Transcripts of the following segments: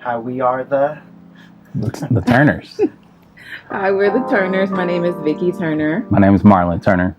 Hi, we are The Turners. Hi, we're the Turners. My name is Vickie Turner. My name is Marlon Turner.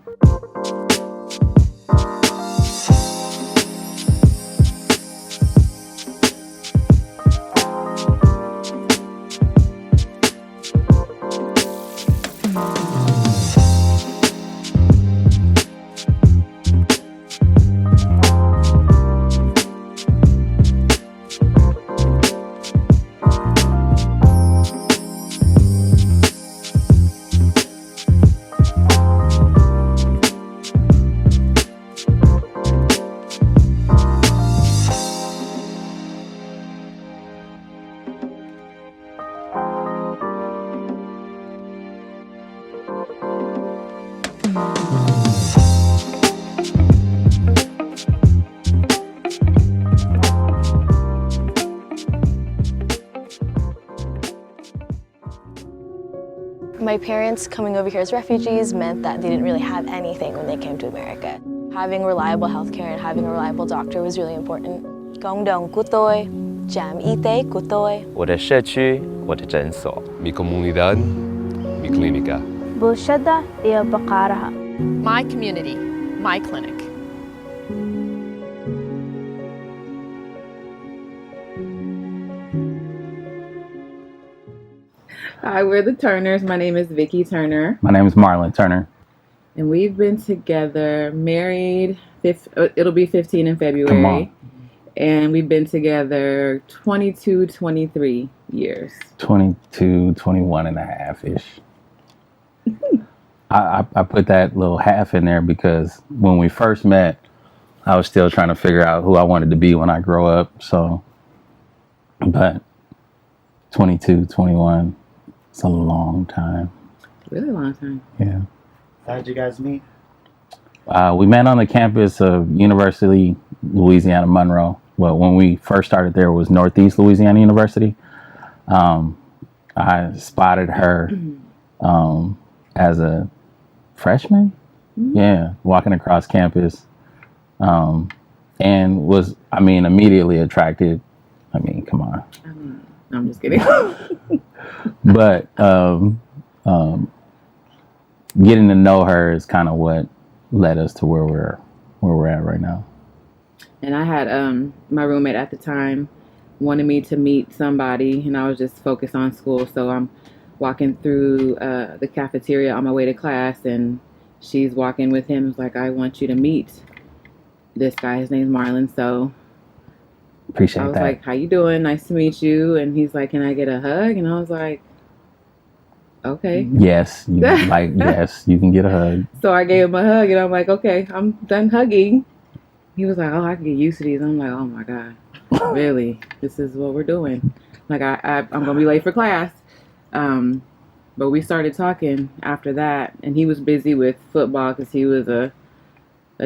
My parents coming over here as refugees meant that they didn't really have anything when they came to America. Having reliable healthcare and having a reliable doctor was really important. Cộng đồng của tôi, trạm y tế của tôi. 我的社区，我的诊所。Mi comunidad, mi clínica. bulshada iyo baqaaraha. My community, my clinic. Hi, we're the Turners. My name is Vickie Turner. My name is Marlon Turner. And we've been together, married, it'll be 15 in February. Come on. And we've been together 22, 23 years. 22, 21 and a half-ish. I put that little half in there because when we first met, I was still trying to figure out who I wanted to be when I grow up. So, but 22, 21, it's a long time. Really long time. Yeah. How did you guys meet? We met on the campus of University of Louisiana Monroe. Well, when we first started there, it was Northeast Louisiana University. I spotted her as a freshman. Yeah, walking across campus. And was, immediately attracted. Come on. I'm just kidding. But getting to know her is kind of what led us to where we're at right now. And I had my roommate at the time wanted me to meet somebody, and I was just focused on school. So I'm walking through the cafeteria on my way to class, and she's walking with him. It's like, I want you to meet this guy. His name's Marlon. So Appreciate that. I was like, how you doing? Nice to meet you. And he's like, can I get a hug? And I was like, okay. Yes, yes, you can get a hug. So I gave him a hug, and I'm like, okay, I'm done hugging. He was like, oh, I can get used to these. I'm like, oh my God, really? This is what we're doing. Like, I'm going to be late for class. But we started talking after that, and he was busy with football because he was a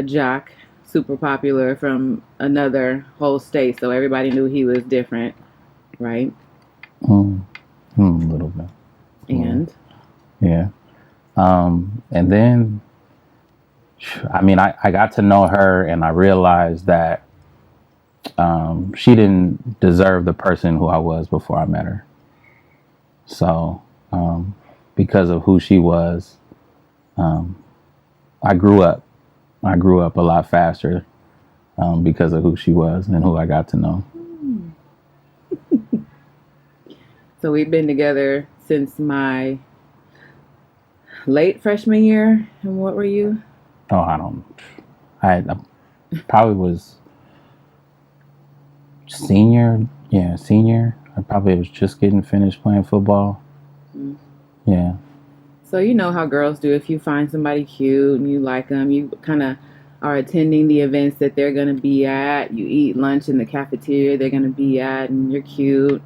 jock, super popular from another whole state. So everybody knew he was different, right? A little bit. And? Yeah. And then, I got to know her, and I realized that she didn't deserve the person who I was before I met her. So, because of who she was, I grew up. I grew up a lot faster because of who she was and who I got to know. So we've been together since my late freshman year. And what were you? Oh, I probably was senior. Yeah, senior. I probably was just getting finished playing football. Yeah. So you know how girls do. If you find somebody cute and you like them, you kind of are attending the events that they're going to be at. You eat lunch in the cafeteria they're going to be at, and you're cute,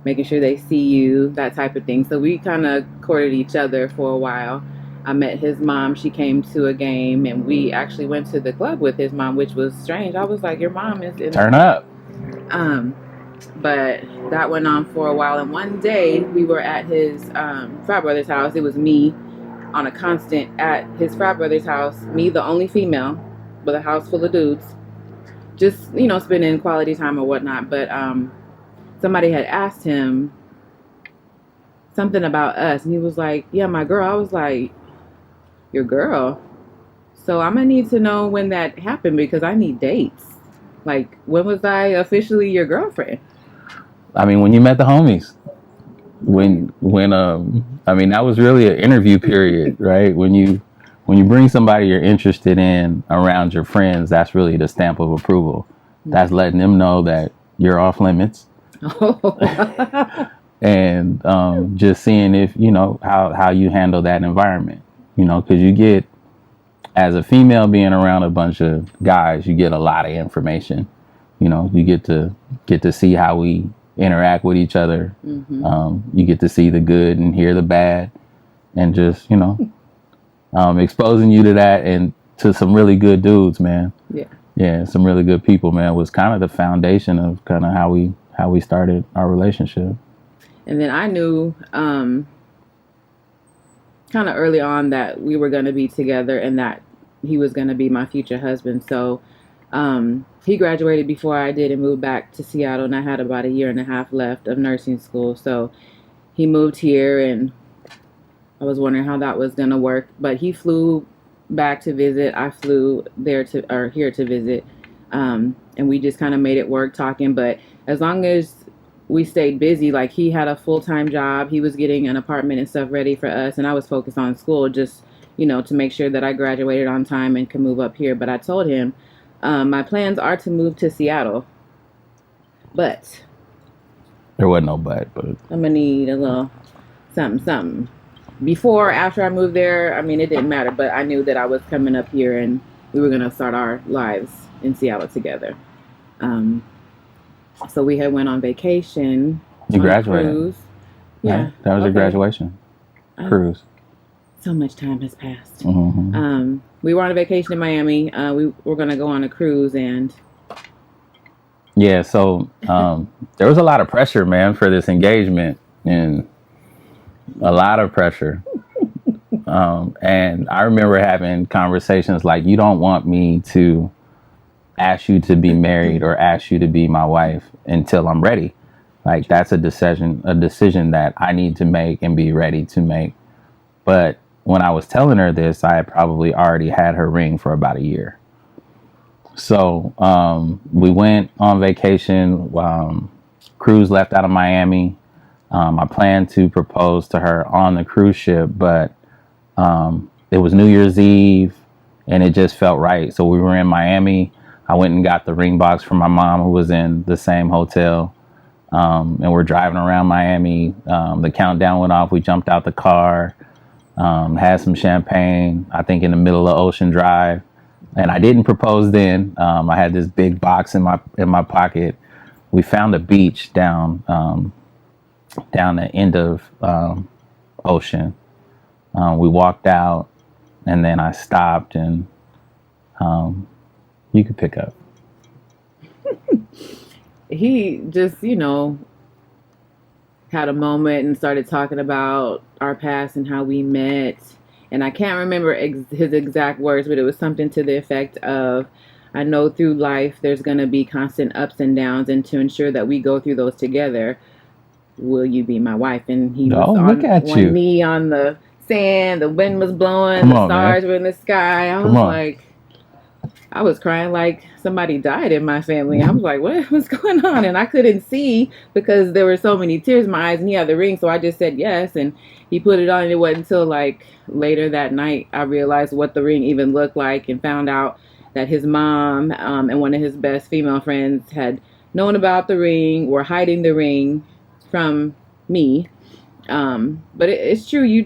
making sure they see you, that type of thing. So we kind of courted each other for a while. I met his mom. She came to a game, and we actually went to the club with his mom, which was strange. I was like, your mom is in Turn up. But that went on for a while. And one day we were at his frat brother's house. It was me on a constant at his frat brother's house. Me, the only female, with a house full of dudes. Just, spending quality time or whatnot. But somebody had asked him something about us, and he was like, "Yeah, my girl." I was like, "Your girl?" So I'm gonna need to know when that happened because I need dates. Like, when was I officially your girlfriend? I mean, when you met the homies, I mean, that was really an interview period, right? When you bring somebody you're interested in around your friends, that's really the stamp of approval. That's letting them know that you're off limits. And just seeing if, how you handle that environment, because you get, as a female being around a bunch of guys, you get a lot of information. You get to see how we interact with each other. You get to see the good and hear the bad, and just, exposing you to that and to some really good dudes, man. Yeah, some really good people, man, was kind of the foundation of kind of how we started our relationship. And then I knew kind of early on that we were going to be together and that he was going to be my future husband. So he graduated before I did and moved back to Seattle, and I had about a year and a half left of nursing school. So he moved here, and I was wondering how that was going to work. But he flew back to visit. I flew here to visit. And we just kind of made it work talking. But as long as we stayed busy, like, he had a full-time job, he was getting an apartment and stuff ready for us, and I was focused on school, just, to make sure that I graduated on time and could move up here. But I told him my plans are to move to Seattle, but there wasn't no but I'm gonna need a little something before, after I moved there. I mean, it didn't matter, but I knew that I was coming up here and we were gonna start our lives in Seattle together. So we had went on vacation. You graduated. Cruise. Yeah, right? That was your graduation cruise. So much time has passed. We were on a vacation in Miami. We were going to go on a cruise, and yeah, so there was a lot of pressure, man, for this engagement, and a lot of pressure. And I remember having conversations like, you don't want me to ask you to be married or ask you to be my wife until I'm ready. Like, that's a decision that I need to make and be ready to make. But when I was telling her this, I had probably already had her ring for about a year. So we went on vacation. Cruise left out of Miami. I planned to propose to her on the cruise ship, but it was New Year's Eve and it just felt right. So we were in Miami. I went and got the ring box from my mom, who was in the same hotel. And we're driving around Miami. The countdown went off. We jumped out the car, had some champagne, I think in the middle of Ocean Drive. And I didn't propose then. I had this big box in my pocket. We found a beach down the end of Ocean. We walked out, and then I stopped, and you could pick up. He just, had a moment and started talking about our past and how we met. And I can't remember his exact words, but it was something to the effect of, I know through life there's going to be constant ups and downs, and to ensure that we go through those together, will you be my wife? And he was on one knee on the sand, the wind was blowing, the stars were in the sky. I was crying like somebody died in my family. I was like, what's going on? And I couldn't see because there were so many tears in my eyes, and he had the ring, so I just said yes, and he put it on. And it wasn't until like later that night I realized what the ring even looked like, and found out that his mom and one of his best female friends had known about the ring, were hiding the ring from me. But it's true, you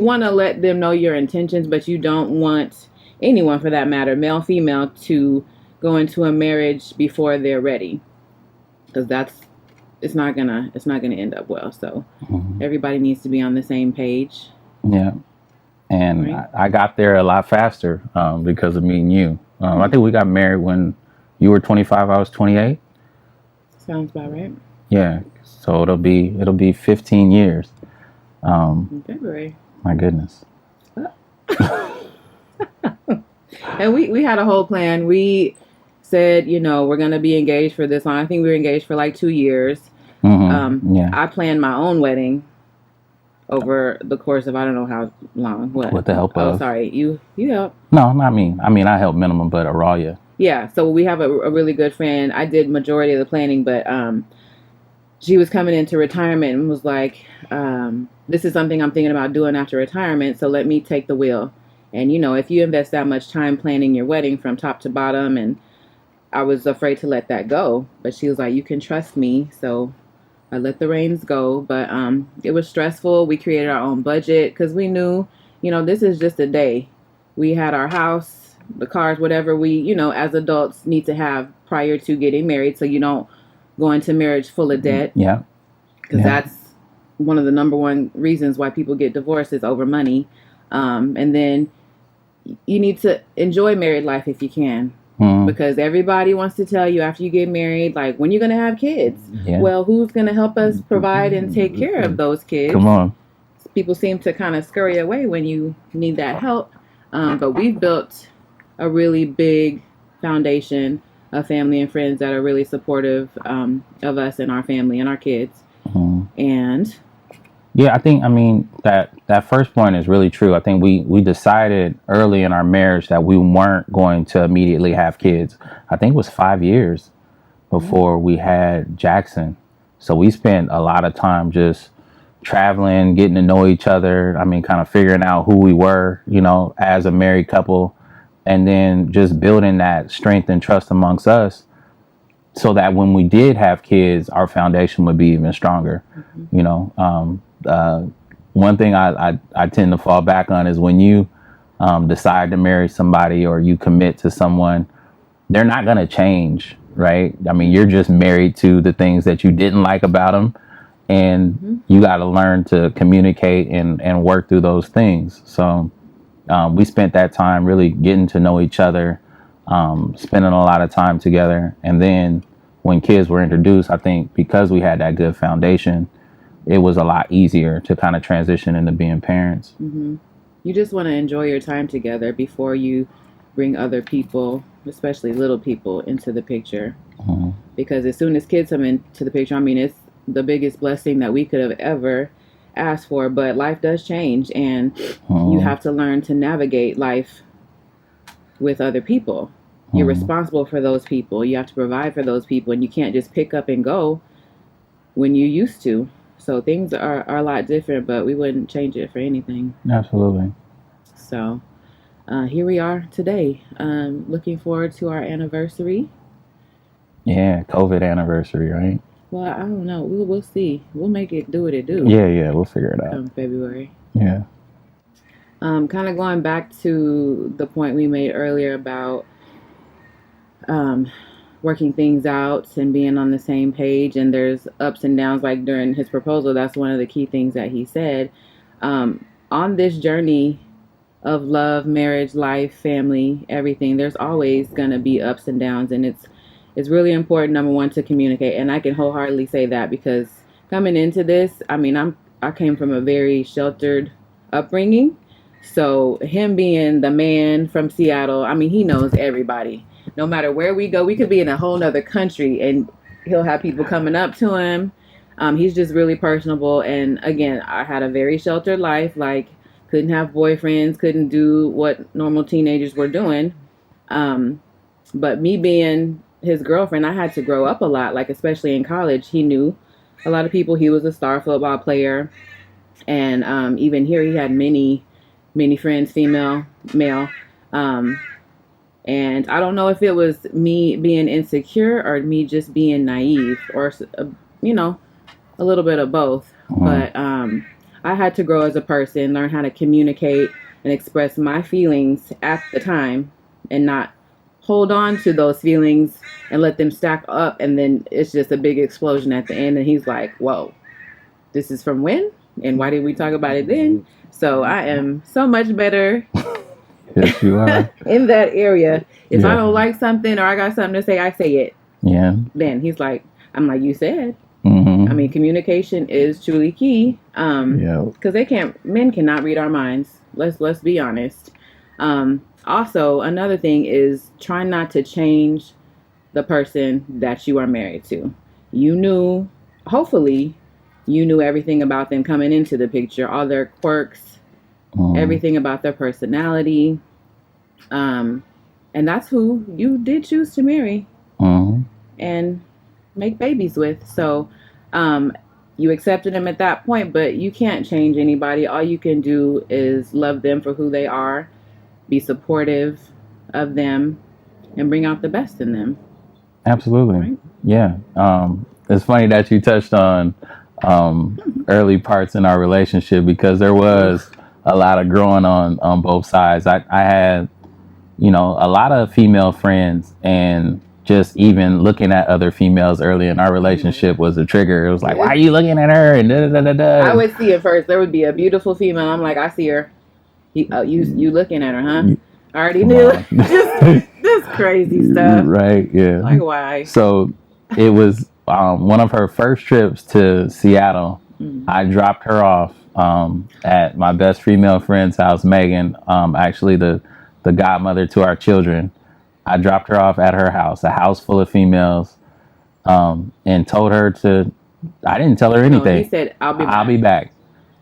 want to let them know your intentions, but you don't want anyone, for that matter, male, female, to go into a marriage before they're ready, because it's not gonna end up well. So everybody needs to be on the same page. Yeah, and right? I got there a lot faster because of me and you. I think we got married when you were 25, I was 28. Sounds about right. Yeah, so it'll be 15 years. In February. My goodness. And we had a whole plan. We said, we're going to be engaged for this long. I think we were engaged for like 2 years. Yeah. I planned my own wedding over the course of I don't know how long. What? With the help of. Oh, sorry. You help. No, not me. I mean, I help minimum, but Aralia. Yeah. So we have a really good friend. I did majority of the planning, but she was coming into retirement and was like, this is something I'm thinking about doing after retirement. So let me take the wheel. And, if you invest that much time planning your wedding from top to bottom, and I was afraid to let that go. But she was like, you can trust me. So I let the reins go. But it was stressful. We created our own budget because we knew, this is just a day. We had our house, the cars, whatever we, as adults need to have prior to getting married. So you don't go into marriage full of debt. Yeah. Because that's one of the number one reasons why people get divorced is over money. And then you need to enjoy married life if you can. Because everybody wants to tell you after you get married, like, when you're going to have kids. Yeah. Well, who's going to help us provide and take care of those kids? Come on. People seem to kind of scurry away when you need that help. But we've built a really big foundation of family and friends that are really supportive of us and our family and our kids. And yeah, I mean, that first point is really true. I think we decided early in our marriage that we weren't going to immediately have kids. I think it was 5 years before we had Jackson. So we spent a lot of time just traveling, getting to know each other. I mean, kind of figuring out who we were, as a married couple, and then just building that strength and trust amongst us so that when we did have kids, our foundation would be even stronger. One thing I tend to fall back on is when you decide to marry somebody or you commit to someone, they're not going to change, right? I mean, you're just married to the things that you didn't like about them, and you got to learn to communicate and work through those things. So we spent that time really getting to know each other, spending a lot of time together. And then when kids were introduced, I think because we had that good foundation, it was a lot easier to kind of transition into being parents. You just want to enjoy your time together before you bring other people, especially little people, into the picture. Because as soon as kids come into the picture, I mean, it's the biggest blessing that we could have ever asked for. But life does change, and you have to learn to navigate life with other people. You're responsible for those people. You have to provide for those people, and you can't just pick up and go when you used to. So things are a lot different, but we wouldn't change it for anything. Absolutely. So here we are today. Looking forward to our anniversary. Yeah, COVID anniversary, right? Well, I don't know. We'll see. We'll make it do what it do. Yeah, we'll figure it out. Come February. Yeah. Kind of going back to the point we made earlier about working things out and being on the same page, and there's ups and downs. Like during his proposal, that's one of the key things that he said. On this journey of love, marriage, life, family, everything, there's always gonna be ups and downs, and it's really important, number one, to communicate. And I can wholeheartedly say that because coming into this, I mean, I came from a very sheltered upbringing. So him being the man from Seattle, I mean, he knows everybody. No matter where we go, we could be in a whole nother country and he'll have people coming up to him. He's just really personable. And again, I had a very sheltered life, like couldn't have boyfriends, couldn't do what normal teenagers were doing. But me being his girlfriend, I had to grow up a lot, like especially in college. He knew a lot of people. He was a star football player. And even here he had many friends, female, male. And I don't know if it was me being insecure or me just being naive or, a little bit of both. But I had to grow as a person, learn how to communicate and express my feelings at the time and not hold on to those feelings and let them stack up. And then it's just a big explosion at the end. And he's like, whoa, this is from when? And why did we talk about it then? So I am so much better. Yes, you are. In that area. If I don't like something or I got something to say, I say it. Yeah. Then he's like, I'm like, you said. Mm-hmm. I mean, communication is truly key. Because men cannot read our minds. Let's be honest. Also, another thing is try not to change the person that you are married to. You knew, hopefully, you knew everything about them coming into the picture, all their quirks, everything about their personality. And that's who you did choose to marry and make babies with. So you accepted them at that point, but you can't change anybody. All you can do is love them for who they are, be supportive of them, and bring out the best in them. Absolutely. Right? Yeah. It's funny that you touched on early parts in our relationship, because there was a lot of growing on both sides. I had, a lot of female friends, and just even looking at other females early in our relationship was a trigger. It was like, why are you looking at her? And da, da, da, da. I would see it first. There would be a beautiful female. I'm like, I see her. You looking at her, huh? I already knew. Just crazy stuff. Right, yeah. Like, why? So it was one of her first trips to Seattle. I dropped her off at my best female friend's house, Megan, actually the godmother to our children. I dropped her off at her house, a house full of females, and told her I didn't tell her anything. No, he said, I'll be back.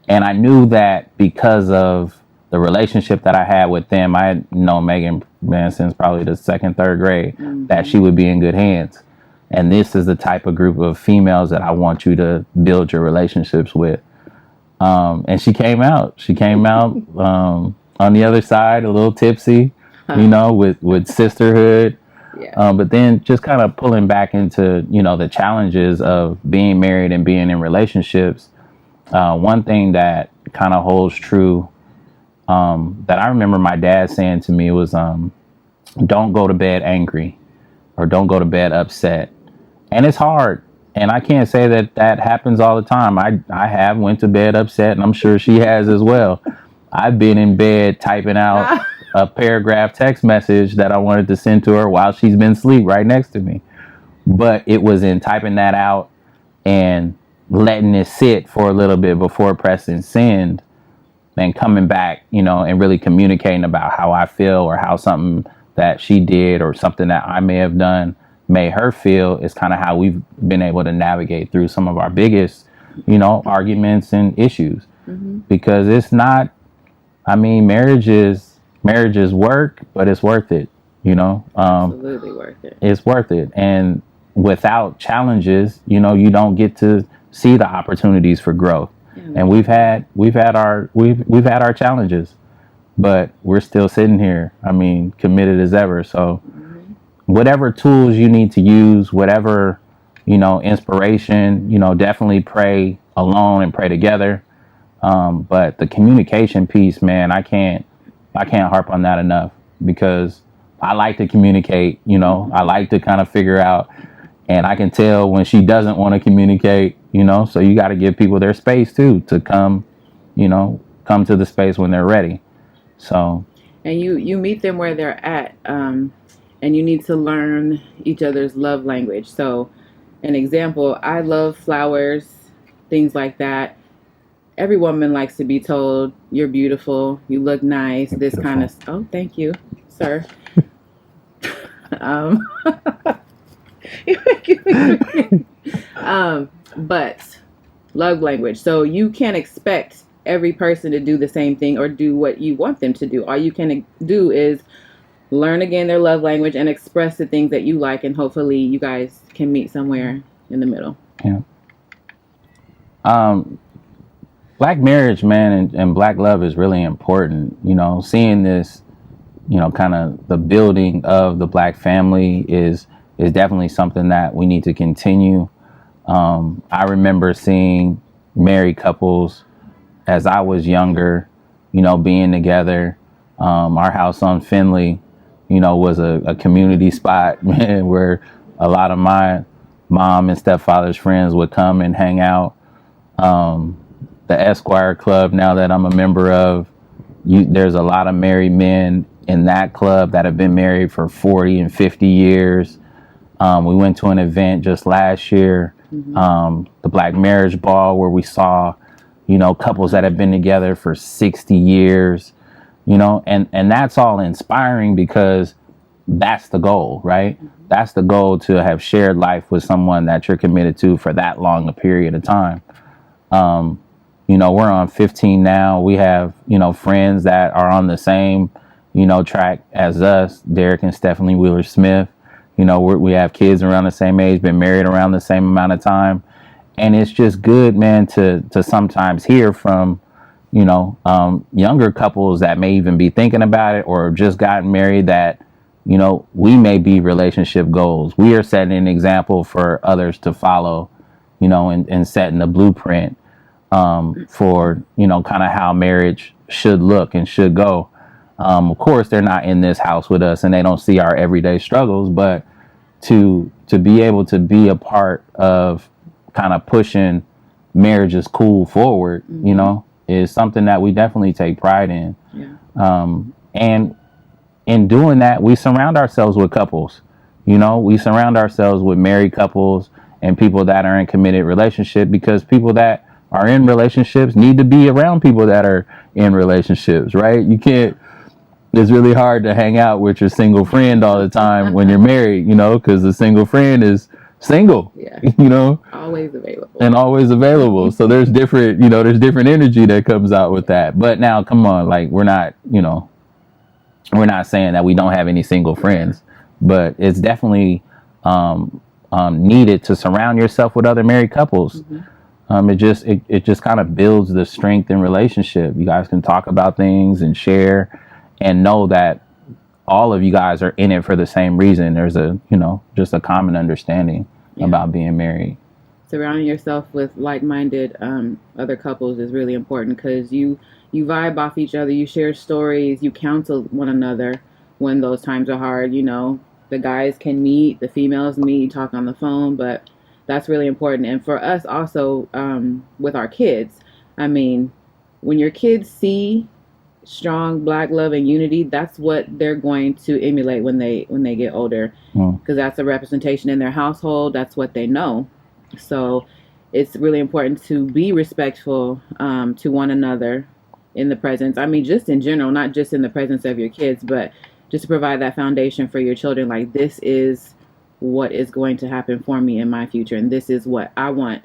And I knew that because of the relationship that I had with them. I had known Megan, man, since probably the second, third grade, that she would be in good hands. And this is the type of group of females that I want you to build your relationships with. And she came out. On the other side, a little tipsy, with sisterhood. Yeah. But then just kind of pulling back into, the challenges of being married and being in relationships. One thing that kind of holds true that I remember my dad saying to me was, don't go to bed angry, or don't go to bed upset. And it's hard. And I can't say that happens all the time. I have went to bed upset, and I'm sure she has as well. I've been in bed typing out a paragraph text message that I wanted to send to her while she's been asleep right next to me. But it was in typing that out and letting it sit for a little bit before pressing send, and coming back, and really communicating about how I feel, or how something that she did or something that I may have done made her feel, is kind of how we've been able to navigate through some of our biggest, arguments and issues. Because it's not, marriage is work, but it's worth it, Absolutely worth it. It's worth it. And without challenges, you don't get to see the opportunities for growth. And we've had our challenges, but we're still sitting here, committed as ever. So whatever tools you need to use, whatever, inspiration, definitely pray alone and pray together. But the communication piece, man, I can't harp on that enough, because I like to communicate, I like to kind of figure out, and I can tell when she doesn't want to communicate, so you got to give people their space too, to come to the space when they're ready. So, and you meet them where they're at, and you need to learn each other's love language. So an example, I love flowers, things like that. Every woman likes to be told, you're beautiful, you look nice, this kind of, oh, thank you, sir. But love language. So you can't expect every person to do the same thing or do what you want them to do. All you can do is learn again their love language and express the things that you like, and hopefully you guys can meet somewhere in the middle. Yeah. Black marriage, man, and black love is really important. Seeing this, kind of the building of the black family is definitely something that we need to continue. I remember seeing married couples as I was younger, being together. Our house on Finley, was a community spot, man, where a lot of my mom and stepfather's friends would come and hang out. The Esquire Club, now that I'm a member of, there's a lot of married men in that club that have been married for 40 and 50 years. We went to an event just last year, the Black Marriage Ball, where we saw, couples that have been together for 60 years, and that's all inspiring, because that's the goal, right? that's the goal, to have shared life with someone that you're committed to for that long a period of time. You know, we're on 15 now. We have, you know, friends that are on the same, you know, track as us, Derek and Stephanie Wheeler Smith. You know, we have kids around the same age, been married around the same amount of time. And it's just good, man, to sometimes hear from, you know, younger couples that may even be thinking about it or just gotten married, that, you know, we may be relationship goals. We are setting an example for others to follow, you know, and setting the blueprint for, you know, kind of how marriage should look and should go. Of course, they're not in this house with us and they don't see our everyday struggles, but to be able to be a part of kind of pushing marriage is cool forward, you know, is something that we definitely take pride in. Yeah. And in doing that, we surround ourselves with couples. You know, we surround ourselves with married couples and people that are in committed relationship, because people that are in relationships need to be around people that are in relationships, right? You can't, it's really hard to hang out with your single friend all the time when you're married, you know, because the single friend is single, you know, always available. So there's different, you know, there's different energy that comes out with that. But now, come on, like, we're not, you know, we're not saying that we don't have any single friends, but it's definitely needed to surround yourself with other married couples. It just kind of builds the strength in relationship. You guys can talk about things and share and know that all of you guys are in it for the same reason. There's a, you know, just a common understanding about being married. Surrounding yourself with like-minded other couples is really important, because you vibe off each other, you share stories, you counsel one another when those times are hard. You know, the guys can meet, the females meet, talk on the phone, but that's really important. And for us also, with our kids, I mean, when your kids see strong Black love and unity, that's what they're going to emulate when they get older, because that's a representation in their household. That's what they know. So it's really important to be respectful to one another in the presence. I mean, just in general, not just in the presence of your kids, but just to provide that foundation for your children. Like, this is what is going to happen for me in my future, and this is what I want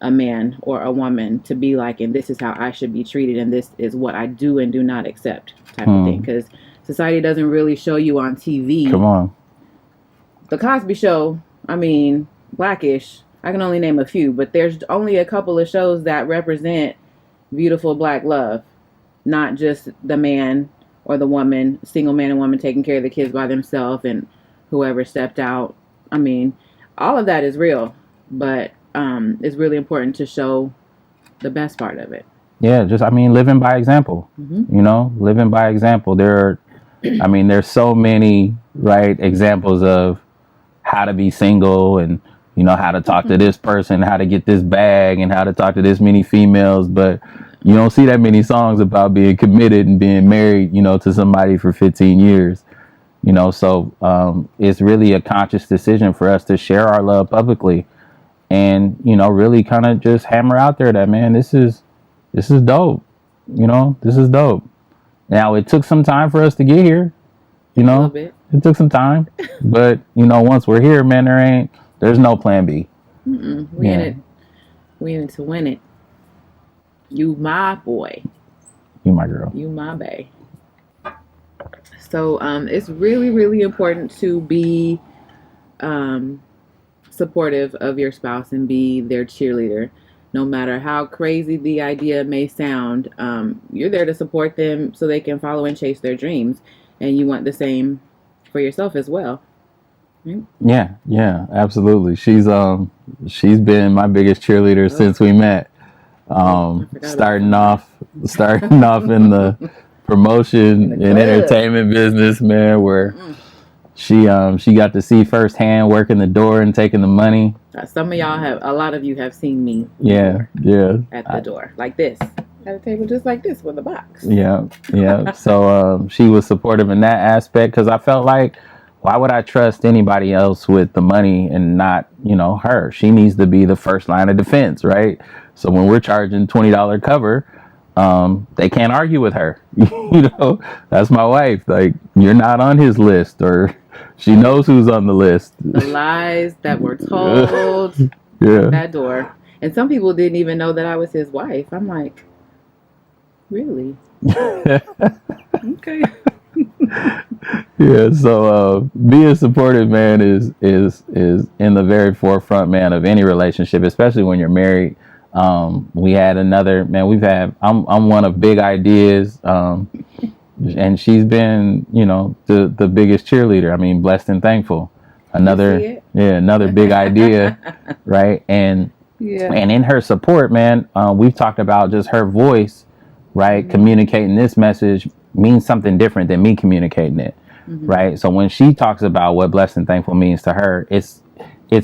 a man or a woman to be like, and this is how I should be treated, and this is what I do and do not accept, type of thing. Because society doesn't really show you on TV. Come on. The Cosby Show, I mean, Blackish, I can only name a few, but there's only a couple of shows that represent beautiful Black love, not just the man or the woman, single man and woman taking care of the kids by themselves and whoever stepped out. I mean, all of that is real, but it's really important to show the best part of it. Yeah, just, I mean, living by example, you know, living by example. There's so many, right, examples of how to be single, and, you know, how to talk to this person, how to get this bag, and how to talk to this many females. But you don't see that many songs about being committed and being married, you know, to somebody for 15 years, you know. So it's really a conscious decision for us to share our love publicly and, you know, really kind of just hammer out there that, man, this is dope. You know, this is dope. Now, it took some time for us to get here, you know, it took some time, but, you know, once we're here, man, there's no plan B. We in it to win it. You my boy. You my girl. You my bae. So it's really, really important to be supportive of your spouse and be their cheerleader. No matter how crazy the idea may sound, you're there to support them so they can follow and chase their dreams. And you want the same for yourself as well. Right? Yeah, absolutely. She's been my biggest cheerleader since we met. Starting off in the promotion and entertainment business, man, where she got to see firsthand working the door and taking the money. Some of y'all a lot of you have seen me. Yeah. At the door, like this, at a table just like this with a box. Yeah. So she was supportive in that aspect, because I felt like, why would I trust anybody else with the money and not, you know, her? She needs to be the first line of defense, right? So when we're charging $20 cover, they can't argue with her. That's my wife. Like, you're not on his list, or she knows who's on the list. The lies that were told Yeah. that door. And some people didn't even know that I was his wife. I'm like, really? Okay. Yeah, so being supportive, man, is in the very forefront, man, of any relationship, especially when you're married. We had another, man. I'm one of big ideas, and she's been, the biggest cheerleader. I mean, blessed and thankful. Another big idea, right? And in her support, man, we've talked about just her voice, right? Communicating this message means something different than me communicating it, right? So when she talks about what blessed and thankful means to her, it's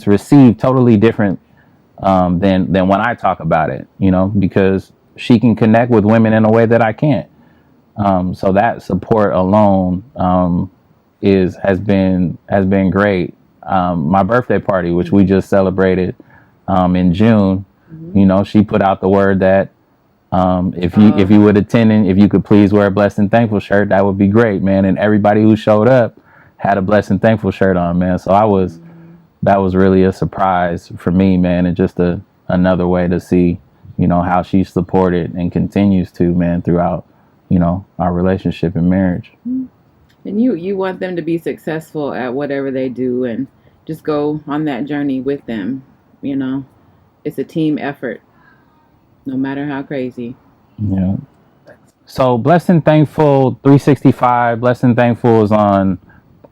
received totally different than when I talk about it, because she can connect with women in a way that I can't. So that support alone has been great. My birthday party, which we just celebrated in June, she put out the word that if you would attend, and if you could please wear a blessed and thankful shirt, that would be great, man. And everybody who showed up had a blessed and thankful shirt on, man. So that was really a surprise for me, man, and just another way to see, how she supported and continues to, man, throughout, our relationship and marriage. And you want them to be successful at whatever they do, and just go on that journey with them. It's a team effort, no matter how crazy. Yeah. So Blessed and Thankful 365. Blessed and Thankful is on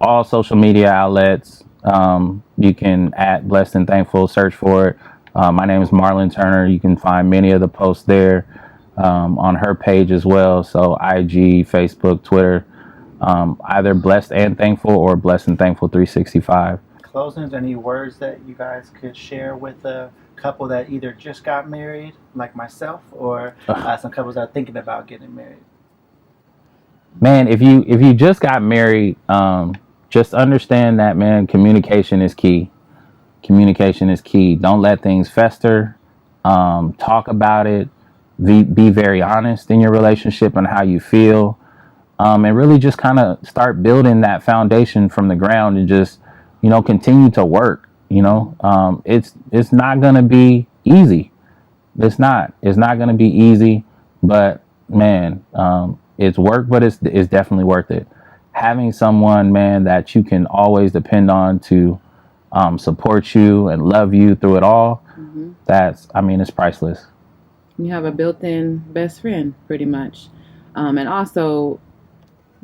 all social media outlets. You can @Blessed and Thankful, search for it. My name is Marlon Turner. You can find many of the posts there on her page as well. So IG, Facebook, Twitter, either Blessed and Thankful or Blessed and Thankful 365. Closings, any words that you guys could share with a couple that either just got married, like myself, or some couples that are thinking about getting married? Man, if you just got married, just understand that, man, communication is key. Communication is key. Don't let things fester. Talk about it. Be very honest in your relationship and how you feel. And really just kind of start building that foundation from the ground, and just, continue to work. It's not going to be easy. It's not going to be easy, but man, it's work, but it's definitely worth it. Having someone, man, that you can always depend on to support you and love you through it all, it's priceless. You have a built-in best friend, pretty much. And also,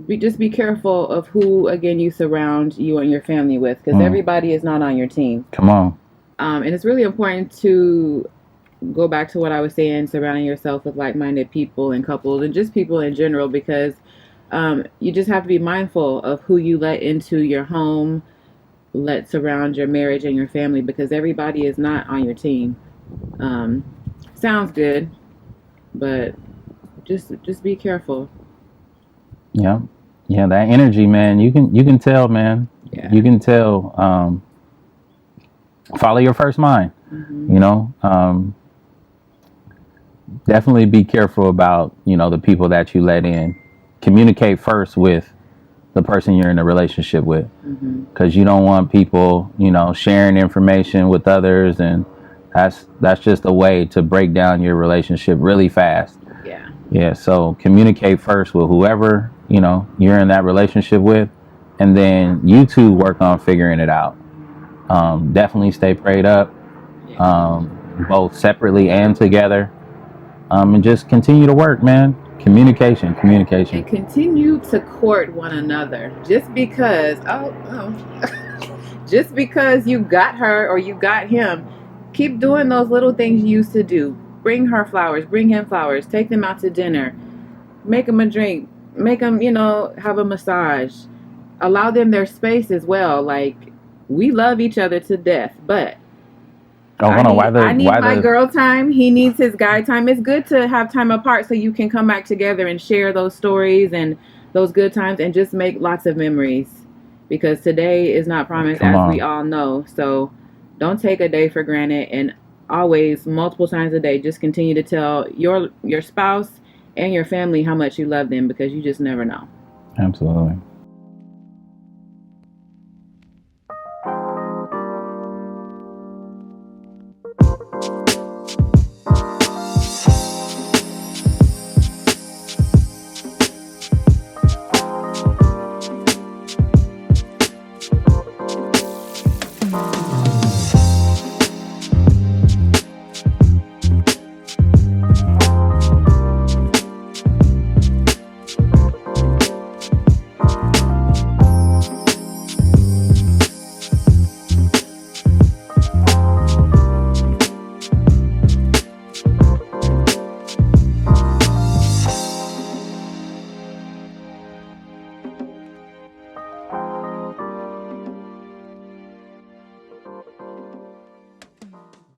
just be careful of who, again, you surround you and your family with, because everybody is not on your team. Come on. And it's really important to go back to what I was saying, surrounding yourself with like-minded people and couples and just people in general, because you just have to be mindful of who you let into your home, let surround your marriage and your family, because everybody is not on your team. Sounds good, but just be careful. Yeah, that energy, man. You can tell, man. Yeah. You can tell. Follow your first mind. Definitely be careful about the people that you let in. Communicate first with the person you're in a relationship with, because you don't want people sharing information with others, and that's just a way to break down your relationship really fast. Yeah, so communicate first with whoever you're in that relationship with, and then you two work on figuring it out. Definitely stay prayed up, both separately and together, and just continue to work, man. Communication. And continue to court one another. Just because just because you got her or you got him, keep doing those little things you used to do. Bring her flowers, bring him flowers, take them out to dinner, make them a drink, make them, have a massage. Allow them their space as well. Like, we love each other to death, but I need my girl time. He needs his guy time. It's good to have time apart so you can come back together and share those stories and those good times and just make lots of memories, because today is not promised, as we all know. So don't take a day for granted, and always, multiple times a day, just continue to tell your spouse and your family how much you love them, because you just never know. Absolutely.